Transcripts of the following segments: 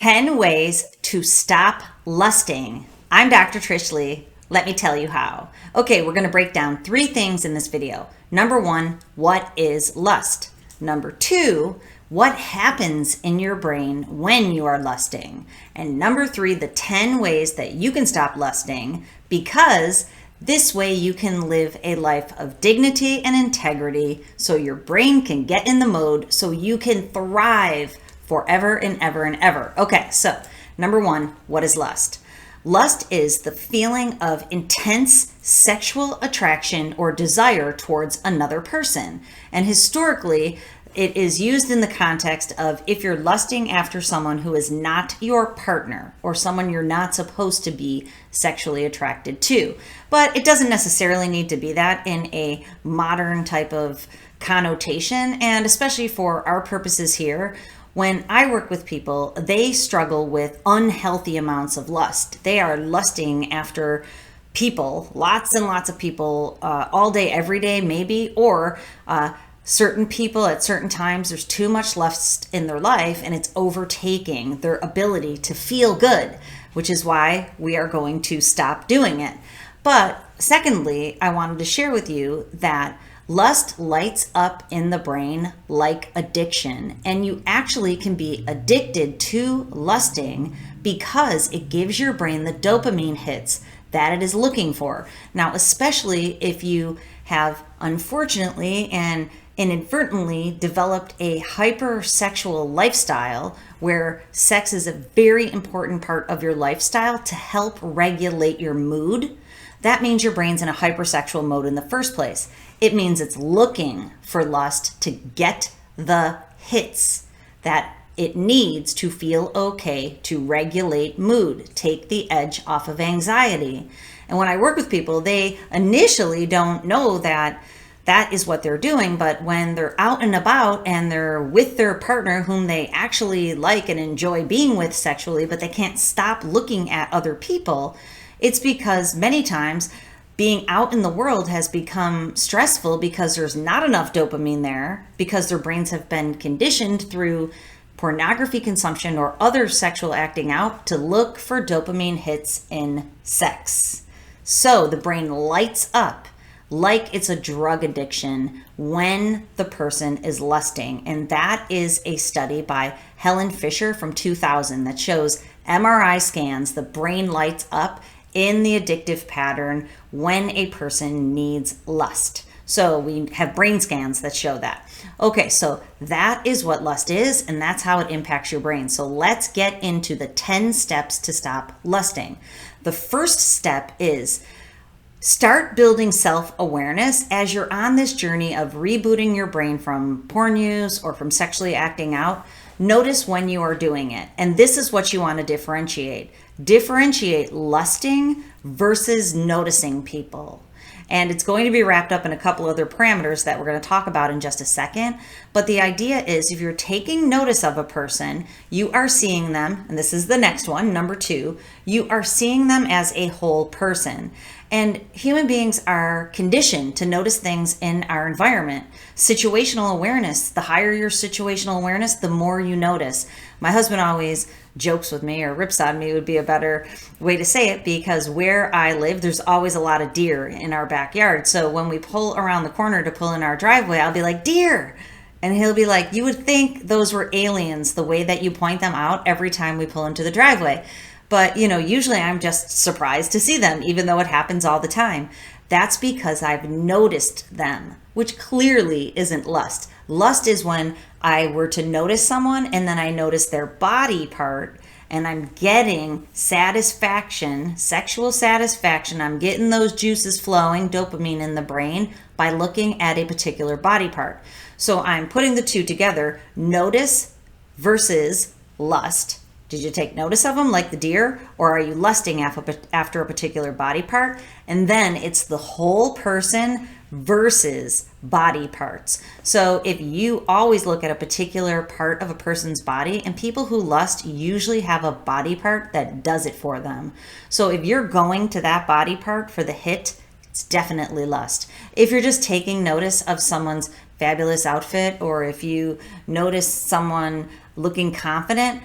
10 ways to stop lusting. I'm Dr. Trish Leigh. Let me tell you how. Okay, we're going to break down 3 things in this video. Number 1, what is lust? Number 2, what happens in your brain when you are lusting? And number 3, the 10 ways that you can stop lusting, because this way you can live a life of dignity and integrity so your brain can get in the mode so you can thrive forever and ever and ever. Okay, so number 1, what is lust? Lust is the feeling of intense sexual attraction or desire towards another person. And historically, it is used in the context of if you're lusting after someone who is not your partner or someone you're not supposed to be sexually attracted to. But it doesn't necessarily need to be that in a modern type of connotation. And especially for our purposes here, when I work with people, they struggle with unhealthy amounts of lust. They are lusting after people, lots and lots of people, all day, every day, maybe, or certain people at certain times. There's too much lust in their life and it's overtaking their ability to feel good, which is why we are going to stop doing it. But secondly, I wanted to share with you that lust lights up in the brain like addiction, and you actually can be addicted to lusting because it gives your brain the dopamine hits that it is looking for. Now, especially if you have unfortunately and inadvertently developed a hypersexual lifestyle where sex is a very important part of your lifestyle to help regulate your mood, that means your brain's in a hypersexual mode in the first place. It means it's looking for lust to get the hits that it needs to feel okay, to regulate mood, take the edge off of anxiety. And when I work with people, they initially don't know that that is what they're doing, but when they're out and about and they're with their partner whom they actually like and enjoy being with sexually, but they can't stop looking at other people, it's because many times being out in the world has become stressful because there's not enough dopamine there, because their brains have been conditioned through pornography consumption or other sexual acting out to look for dopamine hits in sex. So the brain lights up like it's a drug addiction when the person is lusting. And that is a study by Helen Fisher from 2000 that shows MRI scans, the brain lights up in the addictive pattern when a person needs lust. So we have brain scans that show that. Okay, so that is what lust is, and that's how it impacts your brain. So let's get into the 10 steps to stop lusting. The first step is start building self-awareness as you're on this journey of rebooting your brain from porn use or from sexually acting out. Notice when you are doing it. And this is what you want to differentiate. Differentiate lusting versus noticing people. And it's going to be wrapped up in a couple other parameters that we're going to talk about in just a second. But the idea is if you're taking notice of a person, you are seeing them, and this is the next one, number 2, you are seeing them as a whole person. And human beings are conditioned to notice things in our environment. Situational awareness, the higher your situational awareness, the more you notice. My husband always jokes with me, or rips on me would be a better way to say it, because where I live, there's always a lot of deer in our backyard. So when we pull around the corner to pull in our driveway, I'll be like, deer. And he'll be like, you would think those were aliens, the way that you point them out every time we pull into the driveway. But, usually I'm just surprised to see them, even though it happens all the time. That's because I've noticed them, which clearly isn't lust. Lust is when I were to notice someone and then I notice their body part and I'm getting satisfaction, sexual satisfaction. I'm getting those juices flowing, dopamine in the brain by looking at a particular body part. So I'm putting the two together, notice versus lust. Did you take notice of them like the deer, or are you lusting after a particular body part? And then it's the whole person versus body parts. So if you always look at a particular part of a person's body, and people who lust usually have a body part that does it for them. So if you're going to that body part for the hit, it's definitely lust. If you're just taking notice of someone's fabulous outfit, or if you notice someone looking confident,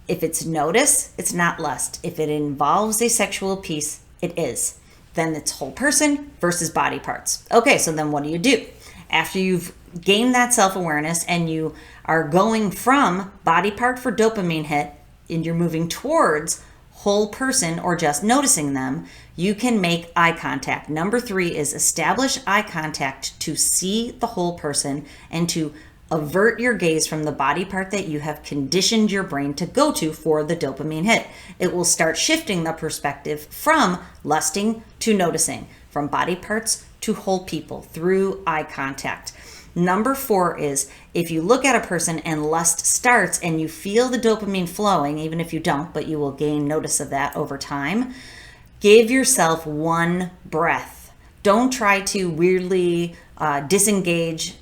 If it's notice, it's not lust. If it involves a sexual piece, it is. Then it's whole person versus body parts. Okay, so then what do? After you've gained that self-awareness and you are going from body part for dopamine hit and you're moving towards whole person or just noticing them, you can make eye contact. Number 3 is establish eye contact to see the whole person and to avert your gaze from the body part that you have conditioned your brain to go to for the dopamine hit. It will start shifting the perspective from lusting to noticing, from body parts to whole people through eye contact. Number 4 is if you look at a person and lust starts and you feel the dopamine flowing, even if you don't, but you will gain notice of that over time, give yourself one breath. Don't try to weirdly disengage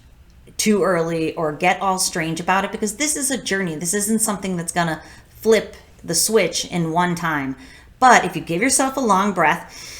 too early or get all strange about it, because this is a journey. This isn't something that's gonna flip the switch in one time. But if you give yourself a long breath,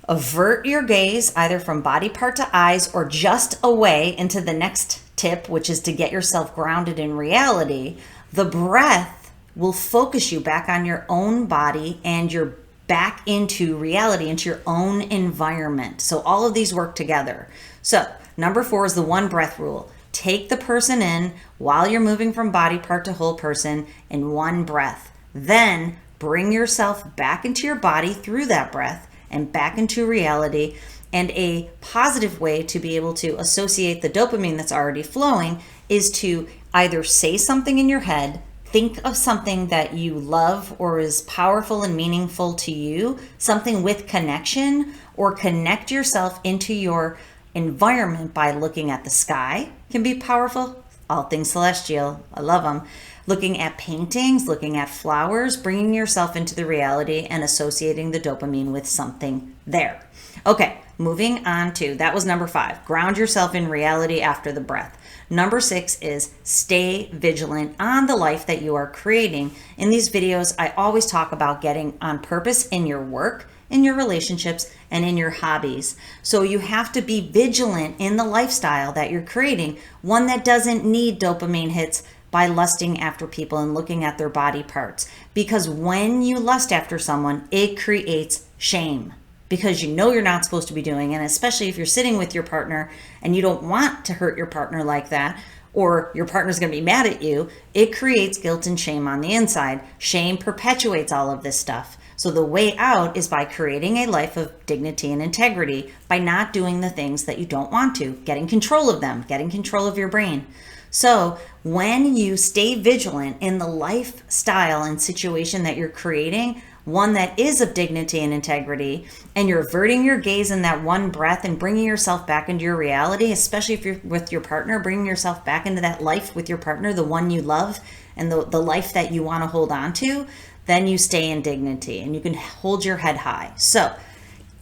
avert your gaze either from body part to eyes or just away into the next tip, which is to get yourself grounded in reality, the breath will focus you back on your own body and you're back into reality, into your own environment. So all of these work together. So number 4 is the one breath rule. Take the person in while you're moving from body part to whole person in one breath. Then bring yourself back into your body through that breath and back into reality. And a positive way to be able to associate the dopamine that's already flowing is to either say something in your head, think of something that you love or is powerful and meaningful to you, something with connection, or connect yourself into your environment by looking at the sky. Can be powerful. All things celestial. I love them. Looking at paintings, looking at flowers, bringing yourself into the reality and associating the dopamine with something there. Okay, moving on to, that was number 5. Ground yourself in reality after the breath. Number 6 is stay vigilant on the life that you are creating. In these videos, I always talk about getting on purpose in your work, in your relationships, and in your hobbies. So you have to be vigilant in the lifestyle that you're creating, one that doesn't need dopamine hits by lusting after people and looking at their body parts. Because when you lust after someone, it creates shame, because you know you're not supposed to be doing it, and especially if you're sitting with your partner and you don't want to hurt your partner like that, or your partner's going to be mad at you, it creates guilt and shame on the inside. Shame perpetuates all of this stuff. So the way out is by creating a life of dignity and integrity, by not doing the things that you don't want to, getting control of them, getting control of your brain. So when you stay vigilant in the lifestyle and situation that you're creating, one that is of dignity and integrity, and you're averting your gaze in that one breath and bringing yourself back into your reality, especially if you're with your partner, bringing yourself back into that life with your partner, the one you love and the life that you want to hold on to, then you stay in dignity and you can hold your head high. So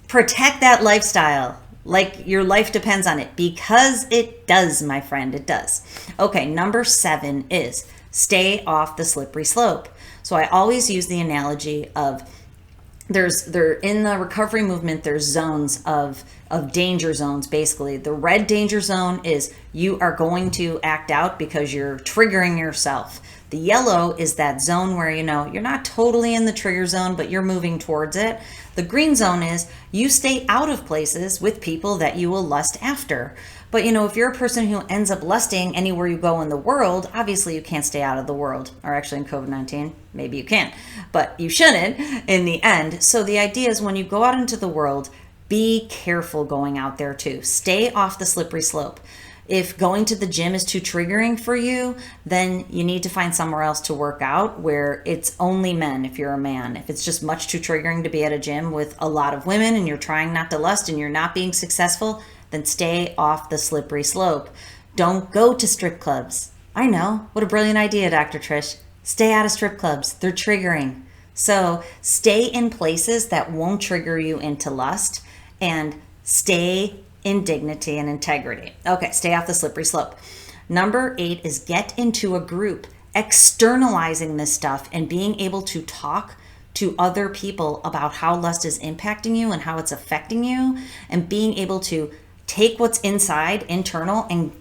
protect that lifestyle like your life depends on it, because it does, my friend, it does. Okay, number 7 is stay off the slippery slope. So I always use the analogy of in the recovery movement, there's zones of danger zones. Basically, the red danger zone is you are going to act out because you're triggering yourself. The yellow is that zone where, you know, you're not totally in the trigger zone, but you're moving towards it. The green zone is you stay out of places with people that you will lust after. But, you know, if you're a person who ends up lusting anywhere you go in the world, obviously you can't stay out of the world. Or actually in COVID-19, maybe you can, but you shouldn't in the end. So the idea is when you go out into the world, be careful going out there too. Stay off the slippery slope. If going to the gym is too triggering for you, then you need to find somewhere else to work out where it's only men if you're a man. If it's just much too triggering to be at a gym with a lot of women and you're trying not to lust and you're not being successful, then stay off the slippery slope. Don't go to strip clubs. I know, what a brilliant idea, Dr. Trish. Stay out of strip clubs. They're triggering. So stay in places that won't trigger you into lust and stay in dignity and integrity. Okay, stay off the slippery slope. Number 8 is get into a group, externalizing this stuff and being able to talk to other people about how lust is impacting you and how it's affecting you, and being able to take what's inside, internal, and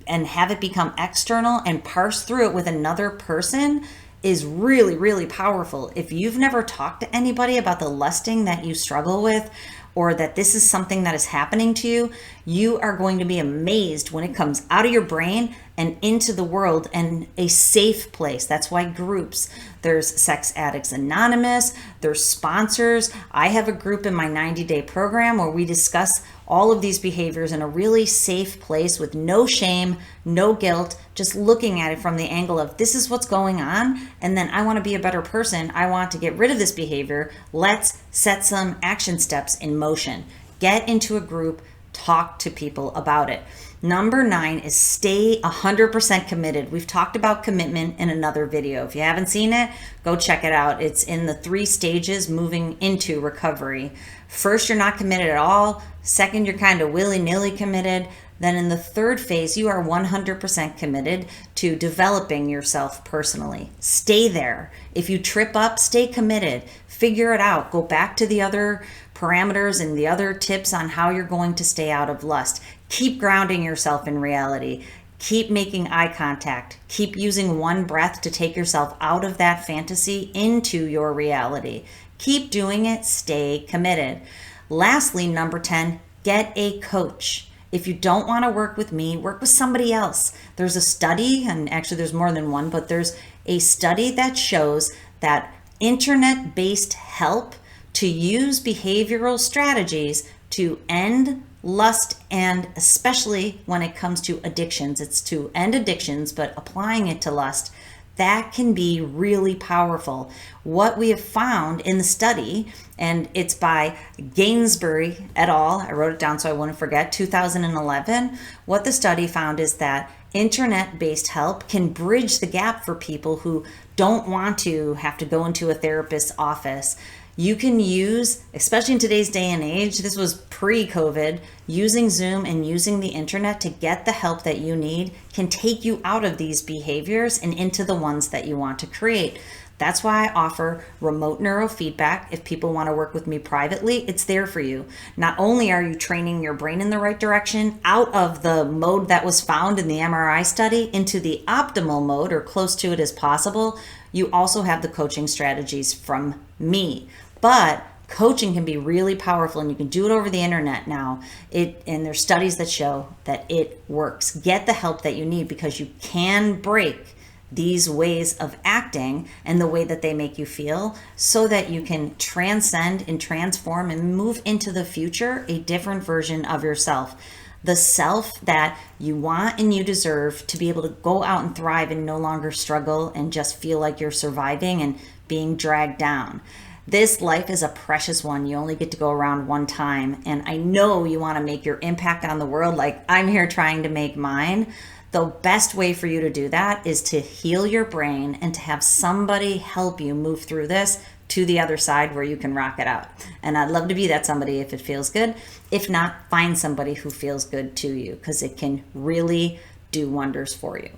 and have it become external and parse through it with another person is really, really powerful. If you've never talked to anybody about the lusting that you struggle with, or that this is something that is happening to you, you are going to be amazed when it comes out of your brain and into the world and a safe place. That's why groups, there's Sex Addicts Anonymous, there's sponsors. I have a group in my 90-day program where we discuss all of these behaviors in a really safe place with no shame, no guilt, just looking at it from the angle of this is what's going on, and then I want to be a better person. I want to get rid of this behavior. Let's set some action steps in motion. Get into a group, talk to people about it. Number 9 is stay 100% committed. We've talked about commitment in another video. If you haven't seen it, go check it out. It's in the 3 stages moving into recovery. First, you're not committed at all. Second, you're kind of willy-nilly committed. Then in the 3rd phase, you are 100% committed to developing yourself personally. Stay there. If you trip up, stay committed. Figure it out. Go back to the other parameters and the other tips on how you're going to stay out of lust. Keep grounding yourself in reality. Keep making eye contact. Keep using one breath to take yourself out of that fantasy into your reality. Keep doing it. Stay committed. Lastly, number 10, get a coach. If you don't want to work with me, work with somebody else. There's a study, and actually there's more than one, but there's a study that shows that internet-based help to use behavioral strategies to end lust, and especially when it comes to addictions. It's to end addictions, but applying it to lust, that can be really powerful. What we have found in the study, and it's by Gainsbury et al., I wrote it down so I wouldn't forget, 2011, what the study found is that internet-based help can bridge the gap for people who don't want to have to go into a therapist's office. You can use, especially in today's day and age, this was pre-COVID, using Zoom and using the internet to get the help that you need can take you out of these behaviors and into the ones that you want to create. That's why I offer remote neurofeedback. If people want to work with me privately, it's there for you. Not only are you training your brain in the right direction, out of the mode that was found in the MRI study into the optimal mode, or close to it as possible, you also have the coaching strategies from me. But coaching can be really powerful, and you can do it over the internet now. And there's studies that show that it works. Get the help that you need, because you can break these ways of acting and the way that they make you feel, so that you can transcend and transform and move into the future a different version of yourself. The self that you want and you deserve to be able to go out and thrive and no longer struggle and just feel like you're surviving and being dragged down. This life is a precious one. You only get to go around one time. And I know you want to make your impact on the world like I'm here trying to make mine. The best way for you to do that is to heal your brain and to have somebody help you move through this to the other side where you can rock it out. And I'd love to be that somebody if it feels good. If not, find somebody who feels good to you, because it can really do wonders for you.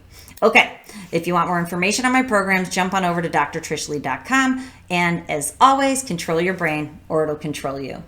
Okay, if you want more information on my programs, jump on over to drtrishleigh.com. And as always, control your brain or it'll control you.